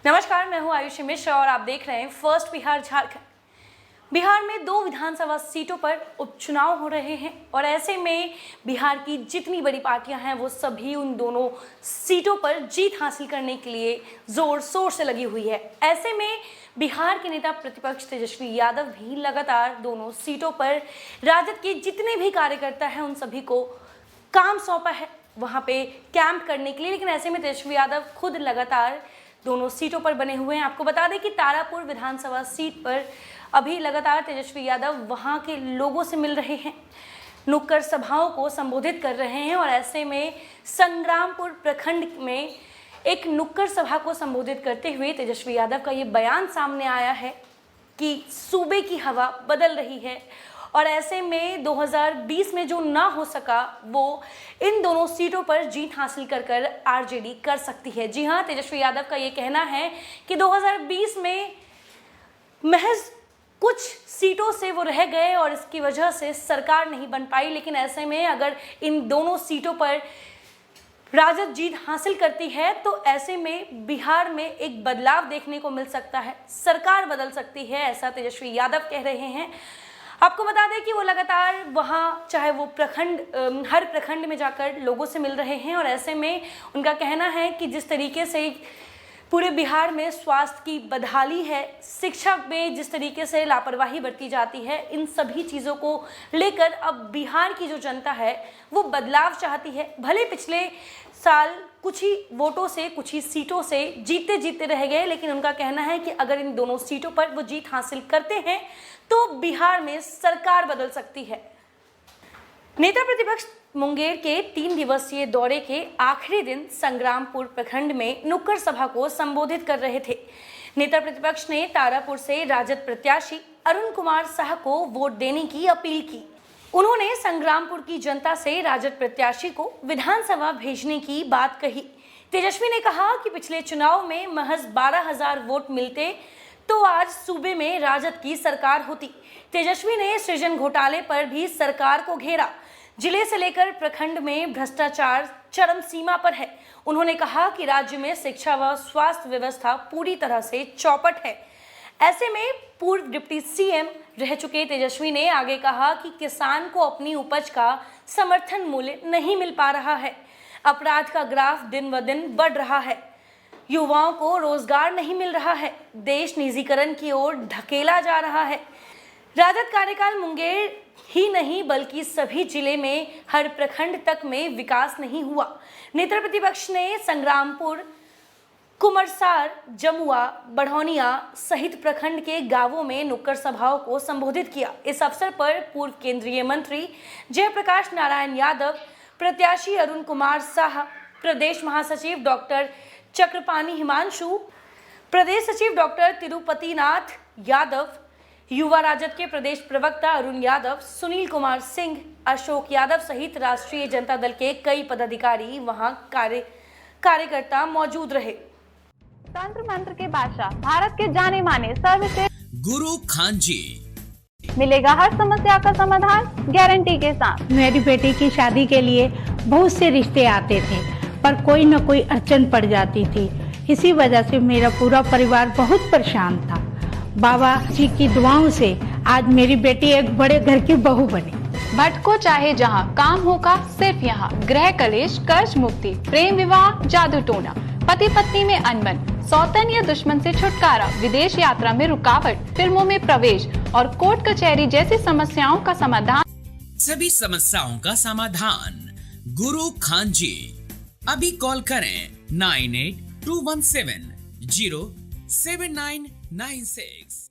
नमस्कार, मैं हूं आयुषी मिश्रा और आप देख रहे हैं फर्स्ट बिहार झारखंड। बिहार में 2 विधानसभा सीटों पर उपचुनाव हो रहे हैं और ऐसे में बिहार की जितनी बड़ी पार्टियां हैं वो सभी उन दोनों सीटों पर जीत हासिल करने के लिए जोर शोर से लगी हुई है। ऐसे में बिहार के नेता प्रतिपक्ष तेजस्वी यादव भी लगातार दोनों सीटों पर राजद के जितने भी कार्यकर्ता हैं उन सभी को काम सौंपा है वहां पे कैंप करने के लिए। लेकिन ऐसे में तेजस्वी यादव खुद लगातार दोनों सीटों पर बने हुए हैं। आपको बता दें कि तारापुर विधानसभा सीट पर अभी लगातार तेजस्वी यादव वहां के लोगों से मिल रहे हैं, नुक्कड़ सभाओं को संबोधित कर रहे हैं और ऐसे में संग्रामपुर प्रखंड में एक नुक्कड़ सभा को संबोधित करते हुए तेजस्वी यादव का ये बयान सामने आया है कि सूबे की हवा बदल रही है और ऐसे में 2020 में जो ना हो सका वो इन दोनों सीटों पर जीत हासिल कर आरजेडी कर सकती है। जी हां, तेजस्वी यादव का ये कहना है कि 2020 में महज कुछ सीटों से वो रह गए और इसकी वजह से सरकार नहीं बन पाई, लेकिन ऐसे में अगर इन दोनों सीटों पर राजद जीत हासिल करती है तो ऐसे में बिहार में एक बदलाव देखने को मिल सकता है, सरकार बदल सकती है, ऐसा तेजस्वी यादव कह रहे हैं। आपको बता दें कि वो लगातार वहाँ चाहे वो हर प्रखंड में जाकर लोगों से मिल रहे हैं और ऐसे में उनका कहना है कि जिस तरीके से पूरे बिहार में स्वास्थ्य की बदहाली है, शिक्षा में जिस तरीके से लापरवाही बरती जाती है, इन सभी चीज़ों को लेकर अब बिहार की जो जनता है वो बदलाव चाहती है। भले पिछले साल कुछ ही वोटों से, कुछ ही सीटों से जीते रह गए, लेकिन उनका कहना है कि अगर इन दोनों सीटों पर वो जीत हासिल करते हैं तो बिहार में सरकार बदल सकती है। नेता प्रतिपक्ष मुंगेर के 3 दिवसीय दौरे के आखिरी दिन संग्रामपुर प्रखंड में नुक्कड़ सभा को संबोधित कर रहे थे। नेता प्रतिपक्ष ने तारापुर से राजद प्रत्याशी अरुण कुमार साह को वोट देने की अपील की। उन्होंने संग्रामपुर की जनता से राजद प्रत्याशी को विधानसभा भेजने की बात कही। तेजस्वी ने कहा कि पिछले चुनाव में महज 12,000 वोट मिलते तो आज सूबे में राजद की सरकार होती। तेजस्वी ने सृजन घोटाले पर भी सरकार को घेरा। जिले से लेकर प्रखंड में भ्रष्टाचार चरम सीमा पर है। उन्होंने कहा कि राज्य में शिक्षा व स्वास्थ्य व्यवस्था पूरी तरह से चौपट है। ऐसे में पूर्व डिप्टी सीएम रह चुके तेजस्वी ने आगे कहा कि किसान को अपनी उपज का समर्थन मूल्य नहीं मिल पा रहा है, अपराध का ग्राफ दिन ब दिन बढ़ रहा है, युवाओं को रोजगार नहीं मिल रहा है, देश निजीकरण की ओर ढकेला जा रहा है। राजद कार्यकाल मुंगेर ही नहीं बल्कि सभी जिले में हर प्रखंड तक में विकास नहीं हुआ। नेता प्रतिपक्ष ने संग्रामपुर, कुमरसार, जमुआ, बढ़ौनिया सहित प्रखंड के गांवों में नुक्कड़ सभाओं को संबोधित किया। इस अवसर पर पूर्व केंद्रीय मंत्री जयप्रकाश नारायण यादव, प्रत्याशी अरुण कुमार साह, प्रदेश महासचिव डॉक्टर चक्रपाणी हिमांशु, प्रदेश सचिव डॉक्टर तिरुपतिनाथ यादव, युवा राजद के प्रदेश प्रवक्ता अरुण यादव, सुनील कुमार सिंह, अशोक यादव सहित राष्ट्रीय जनता दल के कई पदाधिकारी वहां कार्यकर्ता मौजूद रहे। तंत्र मंत्र के बादशाह, भारत के जाने माने सर्वश्रेष्ठ गुरु खान जी, मिलेगा हर समस्या का समाधान गारंटी के साथ। मेरी बेटी की शादी के लिए बहुत से रिश्ते आते थे पर कोई न कोई अड़चन पड़ जाती थी। इसी वजह से मेरा पूरा परिवार बहुत परेशान था। बाबा जी की दुआओं से आज मेरी बेटी एक बड़े घर की बहू बनी। भटको चाहे जहां, काम होगा सिर्फ यहाँ। गृह कलेश, कर्ज मुक्ति, प्रेम विवाह, जादू टोना, पति पत्नी में अनबन, सौतन या दुश्मन से छुटकारा, विदेश यात्रा में रुकावट, फिल्मों में प्रवेश और कोर्ट कचहरी जैसी समस्याओं का समाधान। सभी समस्याओं का समाधान गुरु खान जी। अभी कॉल करें 9821707996।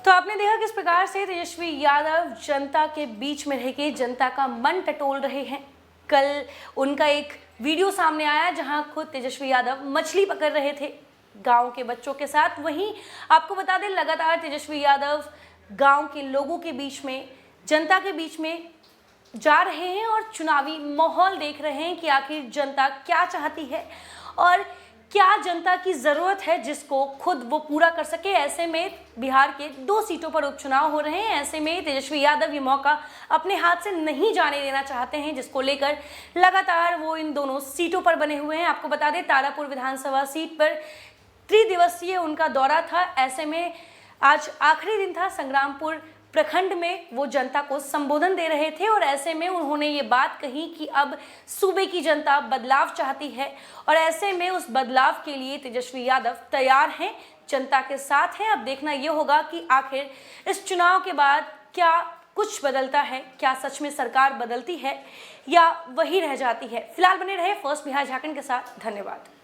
तो आपने देखा किस प्रकार से तेजस्वी यादव जनता के बीच में रह के जनता का मन टटोल रहे हैं। कल उनका एक वीडियो सामने आया जहां खुद तेजस्वी यादव मछली पकड़ रहे थे गांव के बच्चों के साथ। वहीं आपको बता दें लगातार तेजस्वी यादव गांव के लोगों के बीच में, जनता के बीच में जा रहे हैं और चुनावी माहौल देख रहे हैं कि आखिर जनता क्या चाहती है और क्या जनता की ज़रूरत है जिसको खुद वो पूरा कर सके। ऐसे में बिहार के 2 सीटों पर उपचुनाव हो रहे हैं। ऐसे में तेजस्वी यादव ये मौका अपने हाथ से नहीं जाने देना चाहते हैं, जिसको लेकर लगातार वो इन दोनों सीटों पर बने हुए हैं। आपको बता दें तारापुर विधानसभा सीट पर त्रिदिवसीय उनका दौरा था। ऐसे में आज आखिरी दिन था। संग्रामपुर प्रखंड में वो जनता को संबोधन दे रहे थे और ऐसे में उन्होंने ये बात कही कि अब सूबे की जनता बदलाव चाहती है और ऐसे में उस बदलाव के लिए तेजस्वी यादव तैयार हैं, जनता के साथ हैं। अब देखना ये होगा कि आखिर इस चुनाव के बाद क्या कुछ बदलता है, क्या सच में सरकार बदलती है या वही रह जाती है। फिलहाल बने रहे फर्स्ट बिहार झारखंड के साथ। धन्यवाद।